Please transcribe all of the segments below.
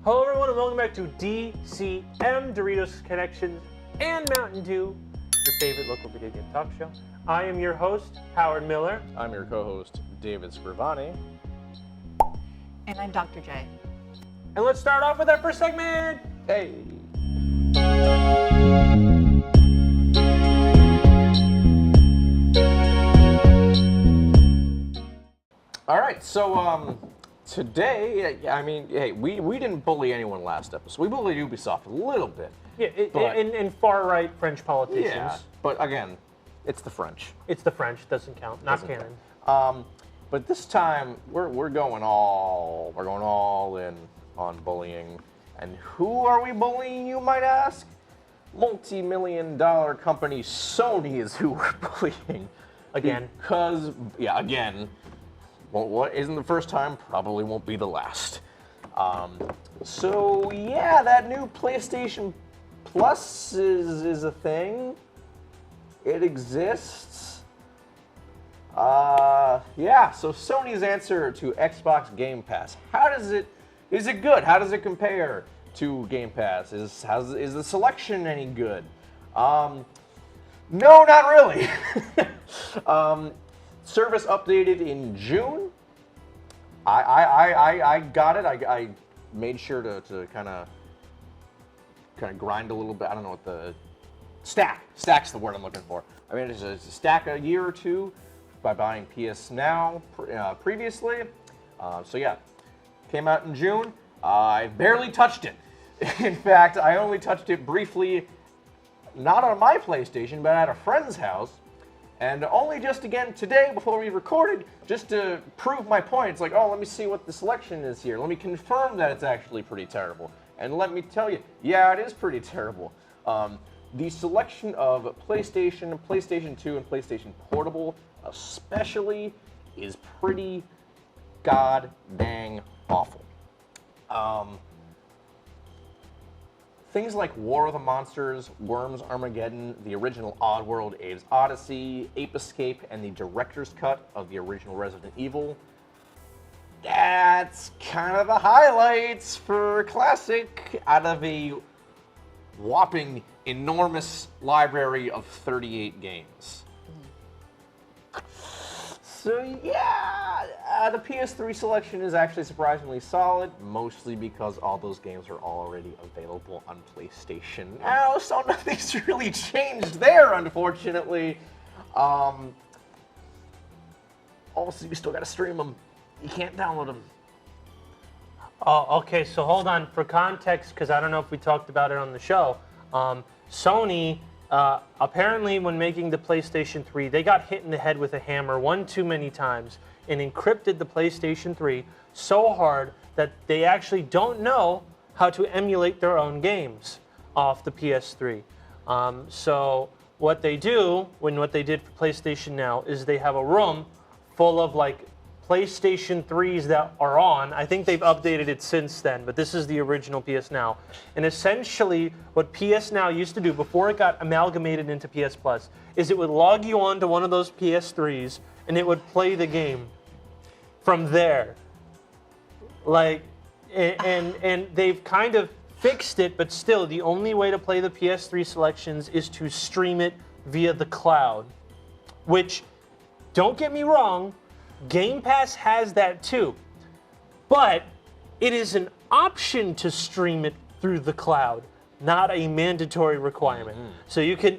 Hello everyone and welcome back to DCM, Doritos, Connections, and Mountain Dew, your favorite local video game talk show. I am your host, Howard Miller. I'm your co-host, David Scrivani. And I'm Dr. J. And let's start off with our first segment. Hey! All right, so today, I mean, hey, we didn't bully anyone last episode. We bullied Ubisoft a little bit. Yeah, in far-right French politicians. Yeah, but again, it's the French. It's the French, doesn't count, not canon. But this time, we're going all in on bullying. And who are we bullying, you might ask? Multi-million-dollar company Sony is who we're bullying. Again. Because, yeah, again. Well, what isn't the first time, probably won't be the last. So yeah, that new PlayStation Plus is a thing. It exists. Yeah, so Sony's answer to Xbox Game Pass. Is it good? How does it compare to Game Pass? Is the selection any good? No, not really. Service updated in June. I got it. I made sure to kind of grind a little bit. I don't know what the stack's the word I'm looking for. I mean, it's a stack a year or two by buying PS Now previously. So yeah, came out in June. I barely touched it. In fact, I only touched it briefly, not on my PlayStation, but at a friend's house. And only just again today, before we recorded, just to prove my point. It's like, oh, let me see what the selection is here. Let me confirm that it's actually pretty terrible. And let me tell you, yeah, it is pretty terrible. The selection of PlayStation, PlayStation 2, and PlayStation Portable especially is pretty god dang awful. Things like War of the Monsters, Worms Armageddon, the original Oddworld Abe's Odyssey, Ape Escape, and the director's cut of the original Resident Evil. That's kind of the highlights for Classic out of a whopping enormous library of 38 games. So yeah, the PS3 selection is actually surprisingly solid, mostly because all those games are already available on PlayStation now, so nothing's really changed there, unfortunately. Also, you still gotta stream them. You can't download them. Oh, okay, so hold on. For context, because I don't know if we talked about it on the show, Sony, apparently when making the PlayStation 3, they got hit in the head with a hammer one too many times and encrypted the PlayStation 3 so hard that they actually don't know how to emulate their own games off the PS3. So what they do, what they did for PlayStation Now, is they have a room full of like PlayStation 3s that are on. I think they've updated it since then, but this is the original PS Now. And essentially, what PS Now used to do before it got amalgamated into PS Plus is it would log you on to one of those PS3s and it would play the game from there. Like, and they've kind of fixed it, but still, the only way to play the PS3 selections is to stream it via the cloud. Which, don't get me wrong, Game Pass has that too, but it is an option to stream it through the cloud, not a mandatory requirement. So you can,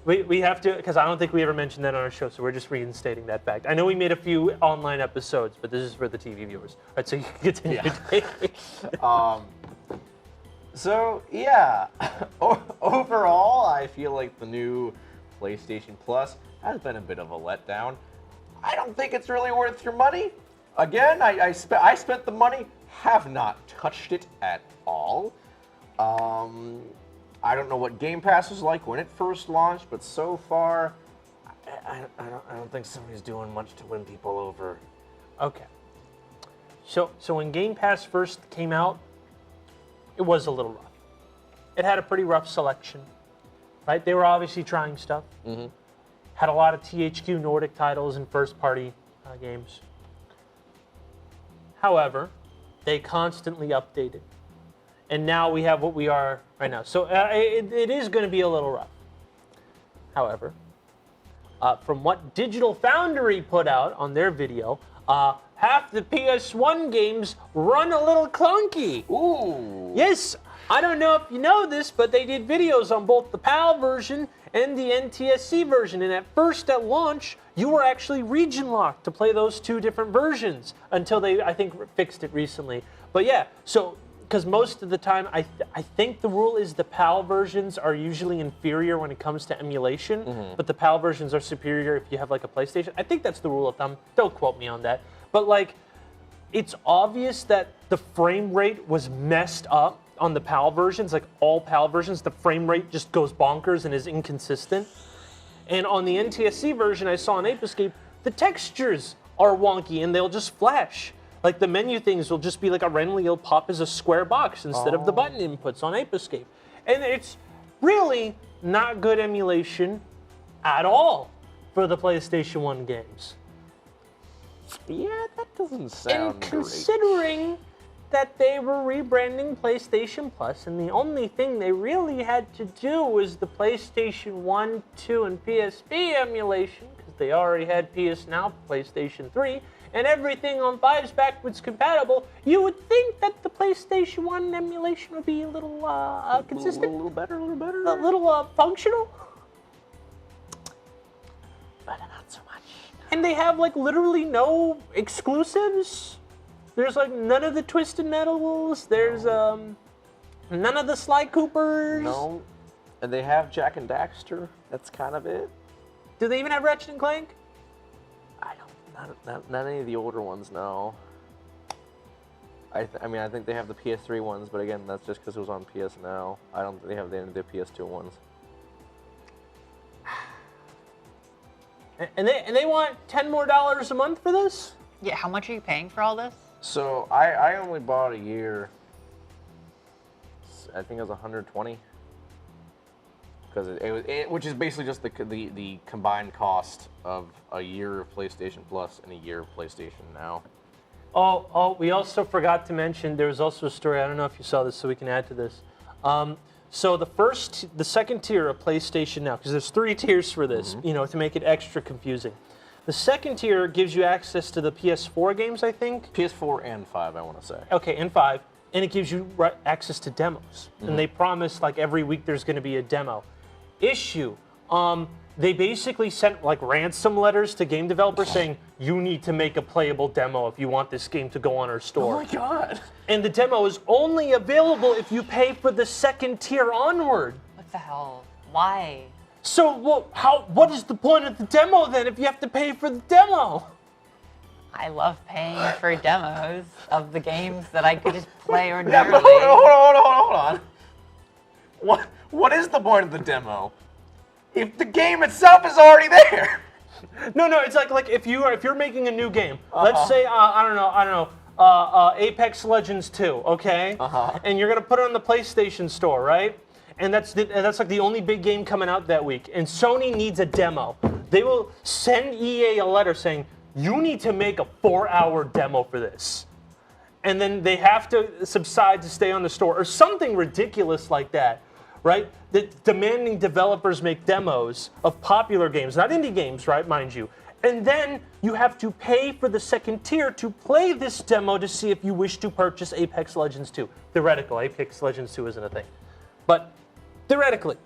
we have to, because I don't think we ever mentioned that on our show, so we're just reinstating that fact. I know we made a few online episodes, but this is for the TV viewers. All right, so you can continue. Yeah. So yeah, overall, I feel like the new PlayStation Plus has been a bit of a letdown. I don't think it's really worth your money. Again, I spent the money, have not touched it at all. I don't know what Game Pass was like when it first launched, but so far, I don't think Sony's doing much to win people over. Okay. So when Game Pass first came out, it was a little rough. It had a pretty rough selection, right? They were obviously trying stuff. Mm-hmm. Had a lot of THQ Nordic titles and first-party games. However, they constantly updated. and now we have what we are right now. So it is going to be a little rough. However, from what Digital Foundry put out on their video, half the PS1 games run a little clunky. Ooh. Yes, I don't know if you know this, but they did videos on both the PAL version and the NTSC version. And at first, at launch, you were actually region locked to play those two different versions until they, I think, fixed it recently. But yeah, so because most of the time, I think the rule is the PAL versions are usually inferior when it comes to emulation, but the PAL versions are superior if you have like a PlayStation. I think that's the rule of thumb. Don't quote me on that. But like, it's obvious that the frame rate was messed up on the PAL versions, like all PAL versions, the frame rate just goes bonkers and is inconsistent. And on the NTSC version I saw on Ape Escape, the textures are wonky and they'll just flash. Like the menu things will just be like randomly it'll pop as a square box instead of the button inputs on Ape Escape. And it's really not good emulation at all for the PlayStation 1 games. Yeah, that doesn't sound And considering that they were rebranding PlayStation Plus, and the only thing they really had to do was the PlayStation 1, 2, and PSP emulation, because they already had PS Now, PlayStation 3, and everything on 5's backwards compatible, you would think that the PlayStation 1 emulation would be a little consistent? A little better, A little functional? But not so much. And they have like literally no exclusives. There's like none of the Twisted Metals. There's none of the Sly Coopers. No. And they have Jak and Daxter. That's kind of it. Do they even have Ratchet and Clank? I don't. Not any of the older ones. No. I mean, I think they have the PS3 ones, but again, that's just because it was on PS Now. I don't think they have any of the PS2 ones. And they want $10 more a month for this? Yeah, how much are you paying for all this? So I only bought a year. I think it was 120. Because it which is basically just the combined cost of a year of PlayStation Plus and a year of PlayStation Now. Oh, we also forgot to mention there was also a story. I don't know if you saw this, so we can add to this. So the second tier of PlayStation Now, because there's 3 tiers for this, to make it extra confusing. The second tier gives you access to the PS4 games, I think. PS4 and 5, I want to say. Okay, and 5, and it gives you access to demos. And they promise like every week there's going to be a demo. Issue. They basically sent like ransom letters to game developers saying you need to make a playable demo if you want this game to go on our store. Oh my god! And the demo is only available if you pay for the second tier onward. What the hell? Why? So what is the point of the demo then if you have to pay for the demo? I love paying for demos of the games that I could just play Yeah, ordinarily. but hold on. What is the point of the demo? If the game itself is already there. No, it's like if you're making a new game. Let's say I don't know, Apex Legends 2, okay? And you're gonna put it on the PlayStation Store, right? And that's like the only big game coming out that week. And Sony needs a demo. They will send EA a letter saying you need to make a 4-hour demo for this. And then they have to subside to stay on the store or something ridiculous like that, right? Demanding developers make demos of popular games, not indie games, right, mind you. And then you have to pay for the second tier to play this demo to see if you wish to purchase Apex Legends 2. Theoretical, Apex Legends 2 isn't a thing. But theoretically,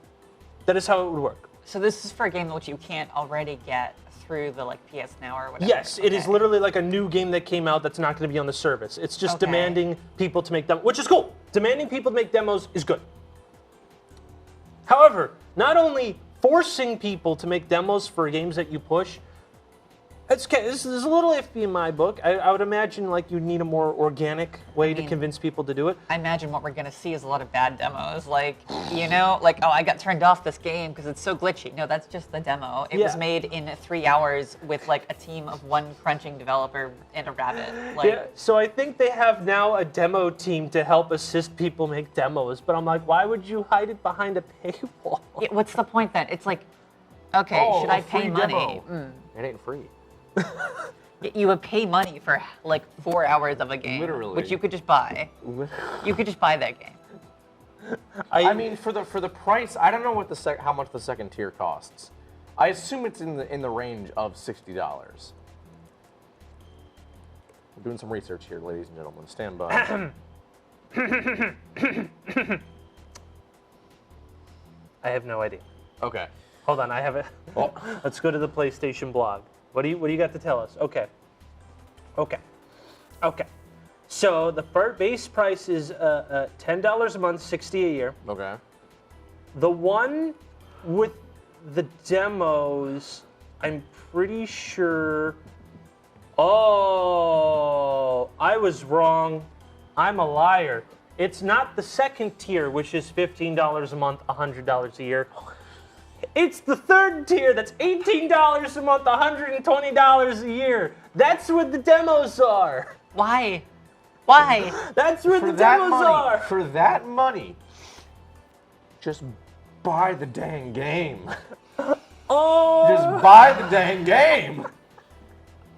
that is how it would work. So this is for a game which you can't already get through the PS Now or whatever. Yes, it is literally like a new game that came out that's not going to be on the service. It's just demanding people to make demos, which is cool. Demanding people to make demos is good. However, not only forcing people to make demos for games that you push, this is a little iffy in my book. I would imagine like you need a more organic way to convince people to do it. I imagine what we're going to see is a lot of bad demos. Like, oh, I got turned off this game because it's so glitchy. No, that's just the demo. It was made in 3 hours with like a team of 1 crunching developer and a rabbit. Yeah, so I think they have now a demo team to help assist people make demos. But I'm like, why would you hide it behind a paywall? Yeah, what's the point then? It's like, okay, should I pay money? It ain't free. You would pay money for like 4 hours of a game, Literally. which you could just buy. You could just buy that game. I mean, for the price, I don't know what how much the second tier costs. I assume it's in the range of $60. We're doing some research here, ladies and gentlemen. Stand by. I have no idea. Okay. Hold on, I have it. Oh. Let's go to the PlayStation blog. What do you got to tell us? Okay. So the base price is $10 a month, $60 a year. Okay. The one with the demos, I'm pretty sure. Oh, I was wrong. I'm a liar. It's not the second tier, which is $15 a month, $100 a year. It's the third tier, that's $18 a month, $120 a year. That's what the demos are. Why? Why? That's what the demos are. For that money, just buy the dang game. Oh. Just buy the dang game.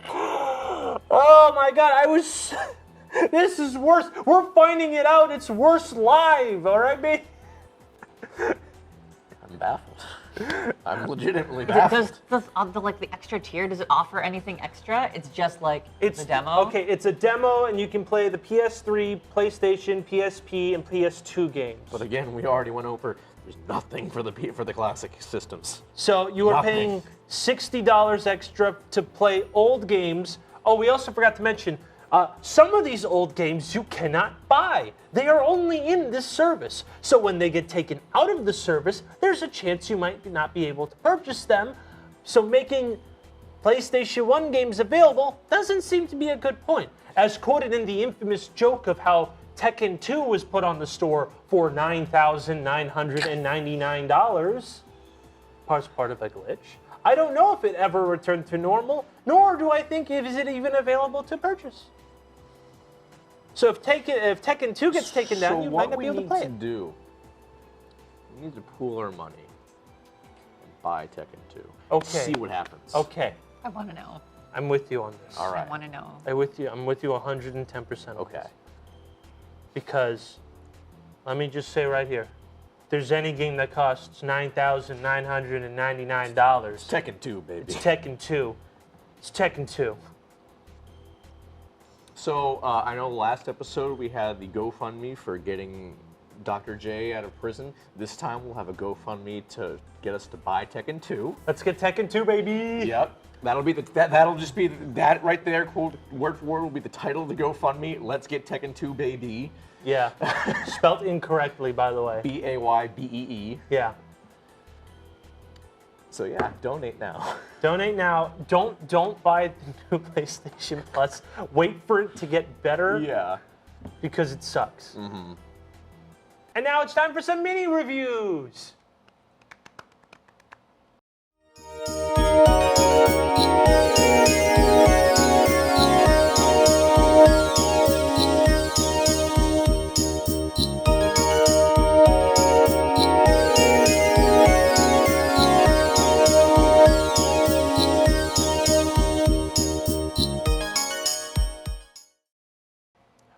Oh my God, this is worse. We're finding it out. It's worse live, all right, babe? I'm baffled. I'm legitimately baffled. Does the extra tier, does it offer anything extra? It's just like It's the demo? Okay, it's a demo, and you can play the PS3, PlayStation, PSP, and PS2 games. But again, we already went over. There's nothing for the classic systems. So you are paying $60 extra to play old games. Oh, we also forgot to mention, some of these old games you cannot buy. They are only in this service. So when they get taken out of the service, there's a chance you might not be able to purchase them. So making PlayStation 1 games available doesn't seem to be a good point. As quoted in the infamous joke of how Tekken 2 was put on the store for $9,999. Part of a glitch. I don't know if it ever returned to normal, nor do I think is it even available to purchase. So if Tekken 2 gets taken down, you might not be able to play it. What we need to do, we need to pool our money and buy Tekken 2. Okay. See what happens. Okay, I want to know. I'm with you on this. All right. I want to know. I'm with you 110%. Okay. Because, let me just say right here, if there's any game that costs $9,999, It's Tekken 2, baby. it's Tekken 2. It's Tekken 2. So, I know last episode we had the GoFundMe for getting Dr. J out of prison. This time we'll have a GoFundMe to get us to buy Tekken 2. Let's get Tekken 2, baby. Yep. That'll just be that right there. Quote, word for word will be the title of the GoFundMe. Let's get Tekken 2, baby. Yeah. Spelt incorrectly, by the way. BAYBEE. Yeah. So yeah, donate now. Donate now. Don't buy the new PlayStation Plus. Wait for it to get better. Yeah. Because it sucks. Mm-hmm. And now it's time for some mini reviews.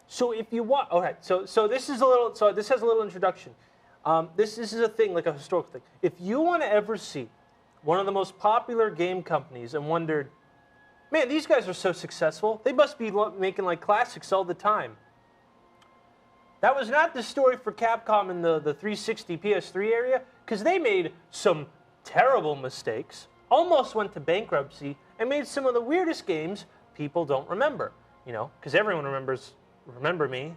So if you want, okay, so this is a little, so this has a little introduction. This is a thing, like a historical thing. If you want to ever see one of the most popular game companies and wondered, man, these guys are so successful, they must be making like classics all the time. That was not the story for Capcom in the 360 PS3 area, because they made some terrible mistakes, almost went to bankruptcy, and made some of the weirdest games people don't remember. You know, because everyone remembers Remember Me,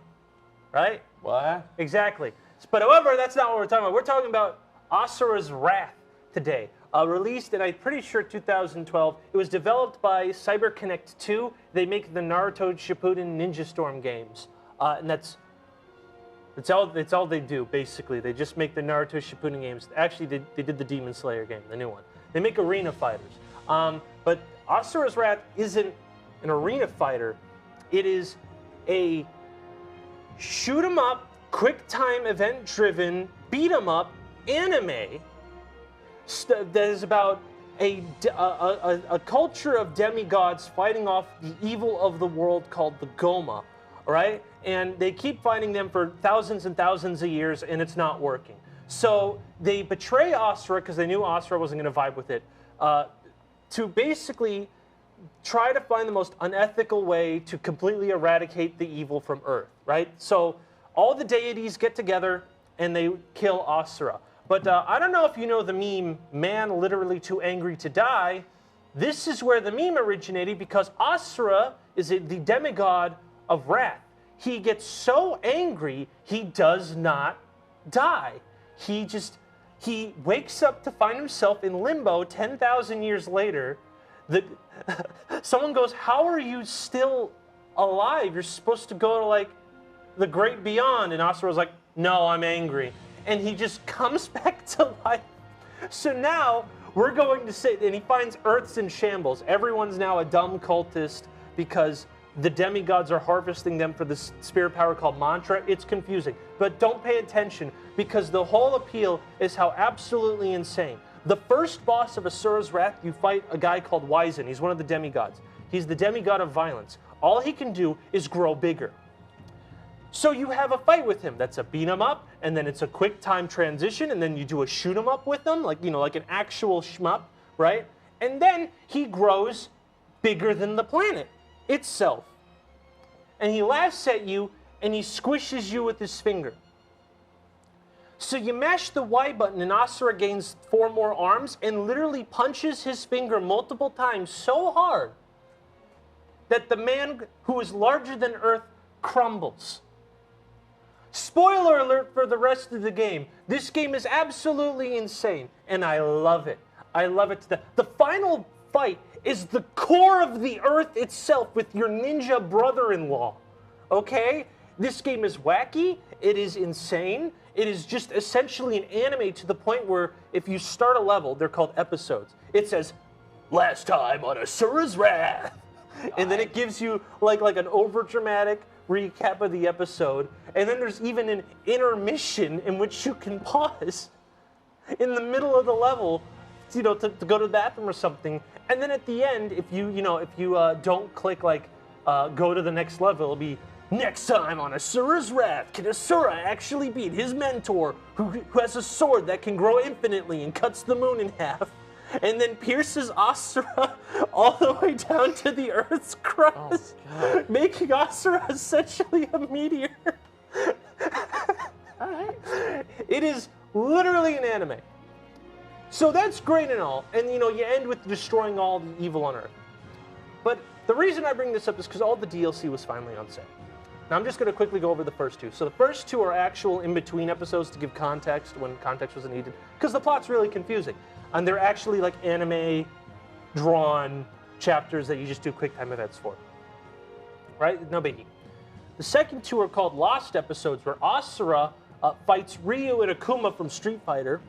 right? What? Exactly. But however, that's not what we're talking about. We're talking about Asura's Wrath today. Released in, I'm pretty sure, 2012. It was developed by CyberConnect 2. They make the Naruto Shippuden Ninja Storm games. And that's all they do, basically. They just make the Naruto Shippuden games. Actually, they did the Demon Slayer game, the new one. They make arena fighters. But Asura's Wrath isn't an arena fighter. It is a shoot-'em-up, quick-time, event-driven, beat-'em-up anime that is about a culture of demigods fighting off the evil of the world called the Goma. all right? And they keep fighting them for thousands and thousands of years, and it's not working. So they betray Asura because they knew Asura wasn't going to vibe with it, to basically try to find the most unethical way to completely eradicate the evil from Earth, right? So all the deities get together and they kill Asura. But I don't know if you know the meme, man literally too angry to die. This is where the meme originated because Asura is the demigod of wrath. He gets so angry, he does not die. He wakes up to find himself in limbo 10,000 years later. Someone goes, how are you still alive? You're supposed to go to like the great beyond. And Asura's like, no, I'm angry. And he just comes back to life. So now we're going to say, and he finds Earth's in shambles. Everyone's now a dumb cultist because the demigods are harvesting them for this spirit power called mantra. It's confusing, but don't pay attention because the whole appeal is how absolutely insane. The first boss of Asura's Wrath, you fight a guy called Wizen. He's one of the demigods. He's the demigod of violence. All he can do is grow bigger. So you have a fight with him. That's a beat 'em up, and then it's a quick time transition, and then you do a shoot 'em up with him, like like an actual shmup, right? And then he grows bigger than the planet itself. And he laughs at you, and he squishes you with his finger. So you mash the Y button, and Asura gains 4 more arms, and literally punches his finger multiple times so hard that the man who is larger than Earth crumbles. Spoiler alert for the rest of the game. This game is absolutely insane, and I love it. I love it to death. The final fight is the core of the Earth itself with your ninja brother-in-law, okay? This game is wacky. It is insane. It is just essentially an anime to the point where if you start a level, they're called episodes. It says, last time on Asura's Wrath. And then it gives you like an over-dramatic recap of the episode. And then there's even an intermission in which you can pause in the middle of the level, to go to the bathroom or something. And then at the end, if you don't click go to the next level, it'll be next time on Asura's Wrath. Can Asura actually beat his mentor, who has a sword that can grow infinitely and cuts the moon in half, and then pierces Asura all the way down to the Earth's crust, making Asura essentially a meteor. All right. It is literally an anime. So that's great and all, and you end with destroying all the evil on Earth. But the reason I bring this up is because all the DLC was finally on sale. Now I'm just going to quickly go over the first 2. So the first 2 are actual in-between episodes to give context when context wasn't needed, because the plot's really confusing. And they're actually like anime drawn chapters that you just do quick time events for. Right? No biggie. The second 2 are called Lost episodes, where Asura fights Ryu and Akuma from Street Fighter.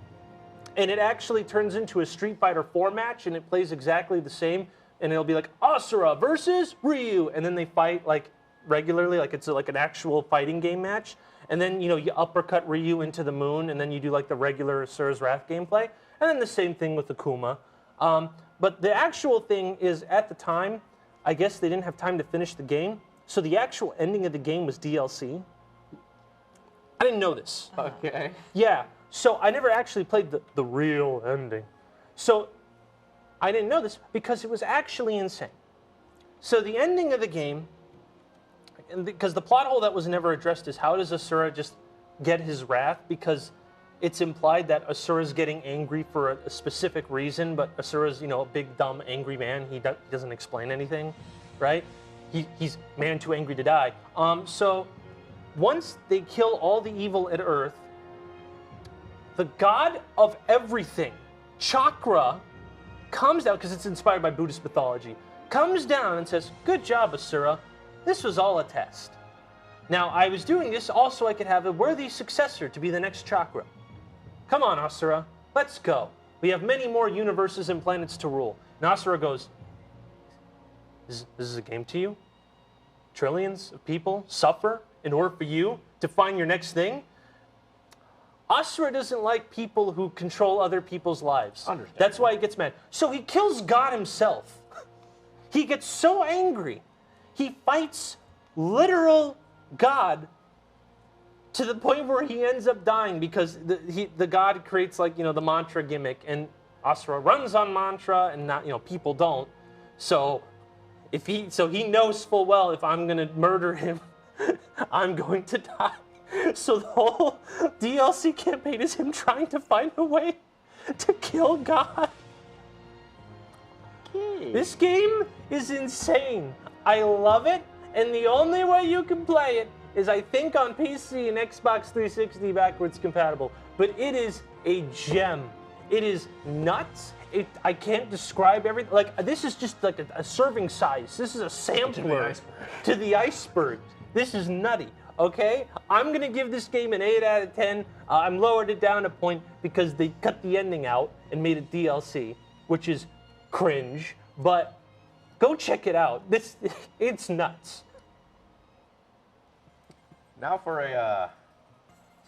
And it actually turns into a Street Fighter 4 match, and it plays exactly the same. And it'll be like Asura versus Ryu, and then they fight like regularly, like it's like an actual fighting game match. And then you uppercut Ryu into the moon, and then you do like the regular Asura's Wrath gameplay. And then the same thing with Akuma. But the actual thing is, at the time, I guess they didn't have time to finish the game, so the actual ending of the game was DLC. I didn't know this. Okay. Yeah. So I never actually played the real ending. So I didn't know this because it was actually insane. So the ending of the game, because the plot hole that was never addressed is how does Asura just get his wrath? Because it's implied that Asura's getting angry for a specific reason, but Asura's, a big, dumb, angry man. He doesn't explain anything, right? He's man too angry to die. So once they kill all the evil at Earth, the god of everything, Chakra, comes down, because it's inspired by Buddhist mythology, comes down and says, good job, Asura. This was all a test. Now, I was doing this also so I could have a worthy successor to be the next Chakra. Come on, Asura, let's go. We have many more universes and planets to rule. And Asura goes, this is a game to you? Trillions of people suffer in order for you to find your next thing? Asura doesn't like people who control other people's lives. That's why he gets mad. So he kills God himself. He gets so angry. He fights literal God to the point where he ends up dying because the God creates like, the mantra gimmick, and Asura runs on mantra and not, people don't. So he knows full well if I'm going to murder him, I'm going to die. So the whole DLC campaign is him trying to find a way to kill God. This game is insane. I love it, and the only way you can play it is, I think, on PC and Xbox 360 backwards compatible. But it is a gem. It is nuts. I can't describe everything. Like, this is just like a serving size. This is a sampler to the iceberg. This is nutty. Okay, I'm gonna give this game an 8 out of 10. I'm lowered it down a point because they cut the ending out and made it DLC, which is cringe. But go check it out. It's nuts. Now for a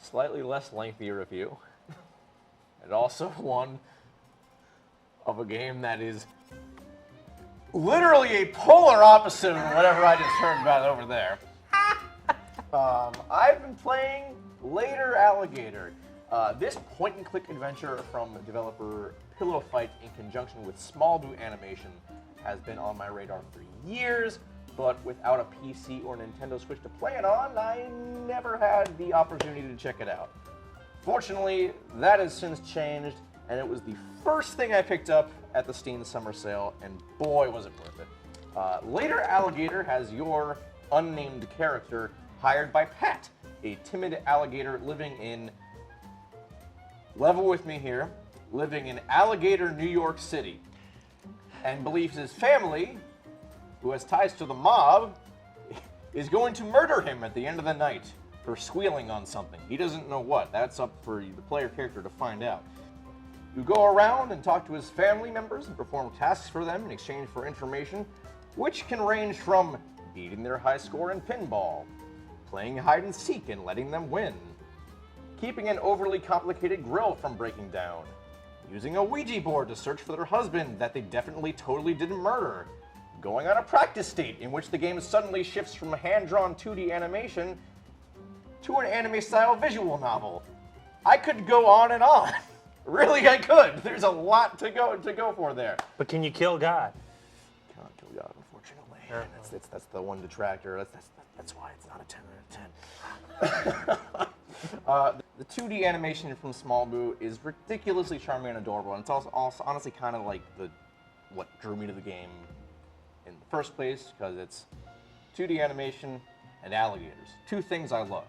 slightly less lengthy review, and also one of a game that is literally a polar opposite of whatever I just heard about over there. I've been playing Later Alligator. This point-and-click adventure from developer Pillow Fight in conjunction with Small Boo Animation has been on my radar for years, but without a PC or Nintendo Switch to play it on, I never had the opportunity to check it out. Fortunately, that has since changed, and it was the first thing I picked up at the Steam Summer Sale, and boy, was it worth it. Later Alligator has your unnamed character hired by Pat, a timid alligator living in, level with me here, living in Alligator, New York City, and believes his family, who has ties to the mob, is going to murder him at the end of the night for squealing on something. He doesn't know what. That's up for the player character to find out. You go around and talk to his family members and perform tasks for them in exchange for information, which can range from beating their high score in pinball, playing hide and seek and letting them win, keeping an overly complicated grill from breaking down, using a Ouija board to search for their husband that they definitely totally didn't murder, going on a practice state in which the game suddenly shifts from hand-drawn 2D animation to an anime-style visual novel. I could go on and on. Really, I could. There's a lot to go for there. But can you kill God? Cannot kill God, unfortunately. And that's the one detractor. That's why it's not a 10 out of 10. The 2D animation from Small Boo is ridiculously charming and adorable, and it's also honestly kind of like what drew me to the game in the first place, because it's 2D animation and alligators. Two things I love.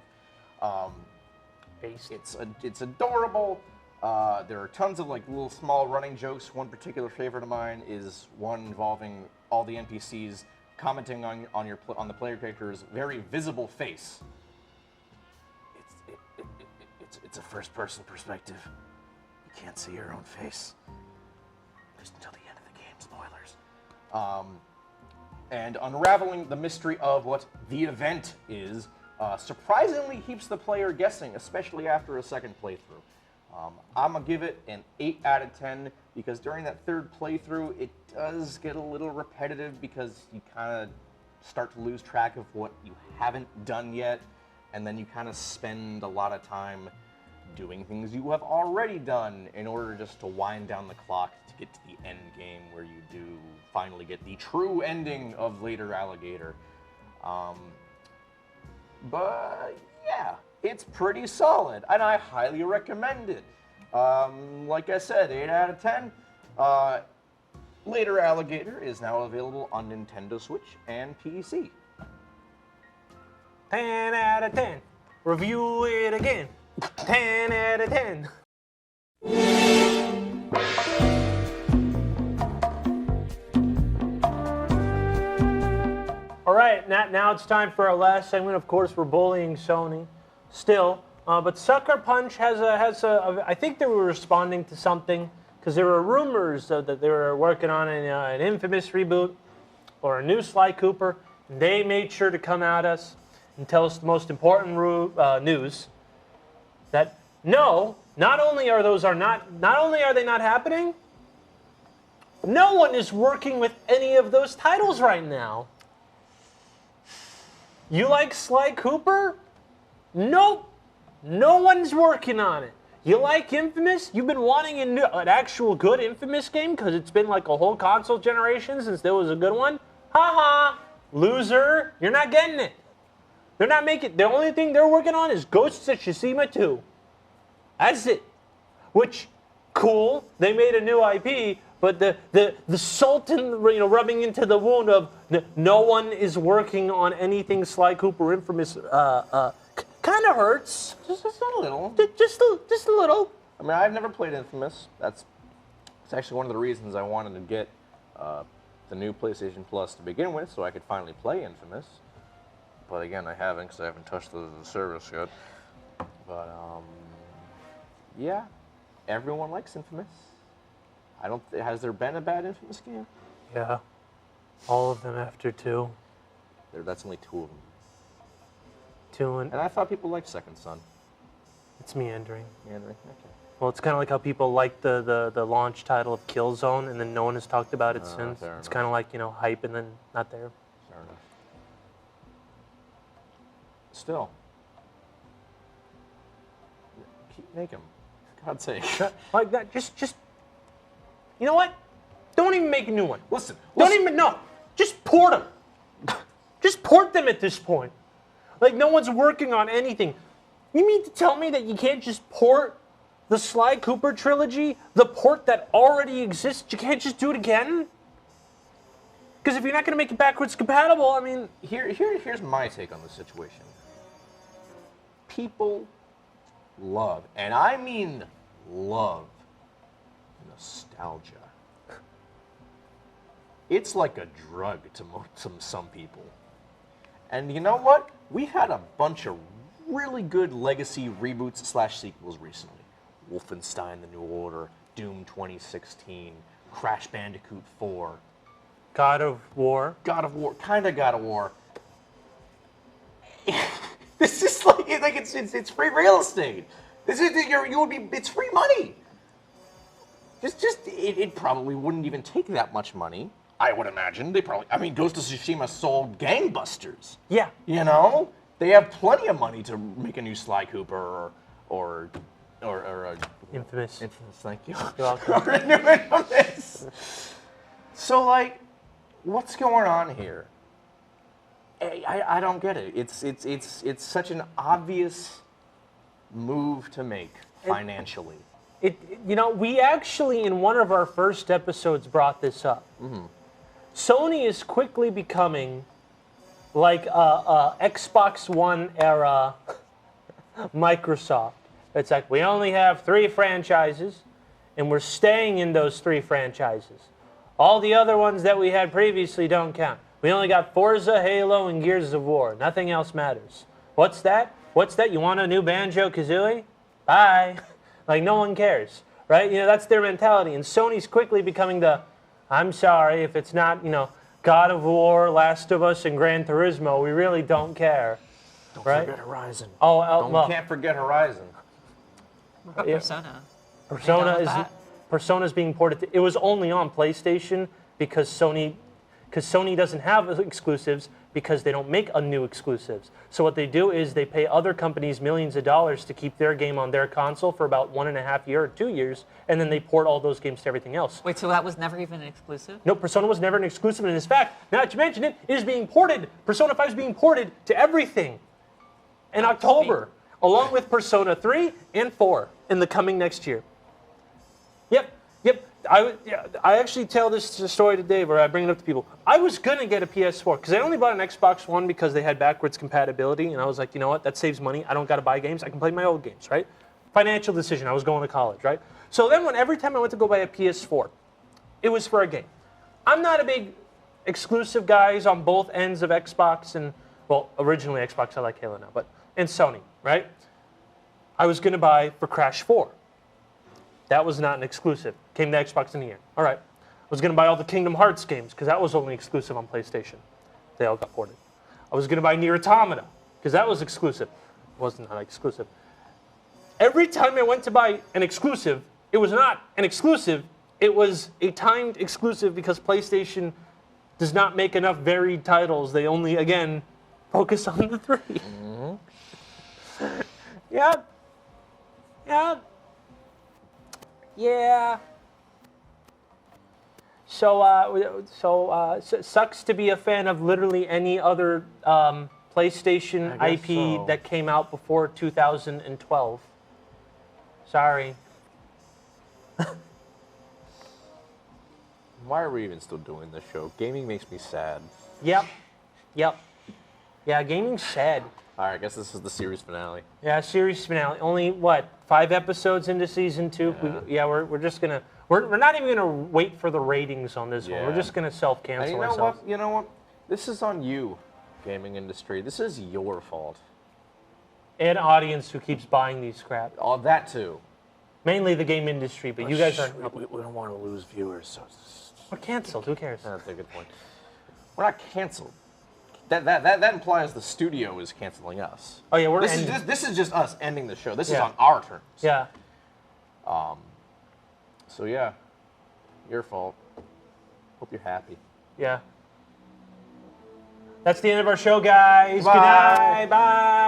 It's adorable. There are tons of like little small running jokes. One particular favorite of mine is one involving all the NPCs commenting on the player character's very visible face. It's a first-person perspective. You can't see your own face, at least until the end of the game. Spoilers. And unraveling the mystery of what the event is surprisingly keeps the player guessing, especially after a second playthrough. I'm gonna give it an 8 out of 10 because during that third playthrough, it does get a little repetitive because you kind of start to lose track of what you haven't done yet, and then you kind of spend a lot of time doing things you have already done in order just to wind down the clock to get to the end game where you do finally get the true ending of Later Alligator. But yeah, it's pretty solid, and I highly recommend it. Like I said, 8 out of 10. Later Alligator is now available on Nintendo Switch and PC. 10 out of 10. Review it again. 10 out of 10. All right, now it's time for our last segment. Of course, we're bullying Sony still, but Suckerpunch has a. I think they were responding to something because there were rumors that they were working on an infamous reboot or a new Sly Cooper. And they made sure to come at us and tell us the most important news. That no, not only are they not happening, no one is working with any of those titles right now. You like Sly Cooper? Nope. No one's working on it. You like Infamous? You've been wanting an actual good Infamous game because it's been like a whole console generation since there was a good one? Ha ha. Loser. You're not getting it. They're not making. The only thing they're working on is Ghosts of Tsushima 2. That's it. Which, cool. They made a new IP, but the salt and rubbing into the wound of no one is working on anything Sly Cooper Infamous kind of hurts. Just a little. Just a little. I mean, I've never played Infamous. It's actually one of the reasons I wanted to get the new PlayStation Plus to begin with, so I could finally play Infamous. But again, I haven't because I haven't touched the service yet. But yeah, everyone likes Infamous. Has there been a bad Infamous game? Yeah, all of them after 2. That's only 2 of them. 2 and I thought people liked Second Son. it's meandering. Okay. Well, it's kind of like how people like the launch title of Killzone, and then no one has talked about it since. Fair It's enough. kind of like hype and then not there. Fair enough. Still, make them. For God's sake. Like that, just you know what? Don't even make a new one. Listen. Just port them. Just port them at this point. Like no one's working on anything. You mean to tell me that you can't just port the Sly Cooper trilogy, the port that already exists? You can't just do it again? Because if you're not going to make it backwards compatible, I mean, Here's my take on the situation. People love, and I mean love, nostalgia. It's like a drug to some people. And you know what? We had a bunch of really good legacy reboots / sequels recently. Wolfenstein: The New Order, Doom 2016, Crash Bandicoot 4, God of War. God of War, kind of God of War. This is like it's free real estate. This is it's free money. It probably wouldn't even take that much money. I would imagine Ghost of Tsushima sold gangbusters. Yeah. They have plenty of money to make a new Sly Cooper or Infamous. Infamous. Thank you. You're welcome. Or a new Infamous. So what's going on here? I don't get it. It's such an obvious move to make financially. We actually, in one of our first episodes, brought this up. Mm-hmm. Sony is quickly becoming like Xbox One era Microsoft. It's like, we only have 3 franchises, and we're staying in those 3 franchises. All the other ones that we had previously don't count. We only got Forza, Halo, and Gears of War. Nothing else matters. What's that? You want a new Banjo-Kazooie? Bye. Like, no one cares, right? That's their mentality. And Sony's quickly becoming I'm sorry, if it's not, God of War, Last of Us, and Gran Turismo, we really don't care. Don't right? forget Horizon. Can't forget Horizon. What about Persona? Persona's being ported. It was only on PlayStation because Sony doesn't have exclusives because they don't make new exclusives. So what they do is they pay other companies millions of dollars to keep their game on their console for about 1.5 years or 2 years, and then they port all those games to everything else. Wait, so that was never even an exclusive? No, Persona was never an exclusive, and in fact, now that you mention it, it is being ported. Persona 5 is being ported to everything in October, along with Persona 3 and 4 in the coming next year. Yep. I actually tell this story to Dave, or I bring it up to people. I was going to get a PS4, because I only bought an Xbox One because they had backwards compatibility, and I was like, you know what, that saves money. I don't got to buy games. I can play my old games, right? Financial decision. I was going to college, right? So then every time I went to go buy a PS4, it was for a game. I'm not a big exclusive guys on both ends of Xbox, and, well, originally Xbox, I like Halo now, and Sony, right? I was going to buy for Crash 4. That was not an exclusive. Came to Xbox in a year. All right. I was going to buy all the Kingdom Hearts games because that was only exclusive on PlayStation. They all got ported. I was going to buy Nier Automata because that was exclusive. It wasn't not exclusive. Every time I went to buy an exclusive, it was not an exclusive. It was a timed exclusive because PlayStation does not make enough varied titles. They only, again, Focus on the 3. Yep. Yep. Yeah. So sucks to be a fan of literally any other PlayStation I IP guess so. that came out before 2012. Sorry. Why are we even still doing this show? Gaming makes me sad. Yep. Yep. Yeah, gaming's sad. All right, I guess this is the series finale. Yeah, series finale. Only what, 5 episodes into season 2? Yeah. We're just gonna we're not even gonna wait for the ratings on this one. We're Yeah. just gonna self-cancel And you know ourselves. what? You know what? This is on you, gaming industry. This is your fault. And audience who keeps buying these crap. All that too. Mainly the game industry, but you guys aren't. We don't want to lose viewers, so We're canceled. Who cares? that's a good point. We're not canceled. That implies the studio is canceling us. Oh yeah, we're This ending. is this is just us ending the show. This is Yeah. on our terms. Yeah. So yeah, your fault. Hope you're happy. Yeah. That's the end of our show, guys. Bye. Good night. Bye.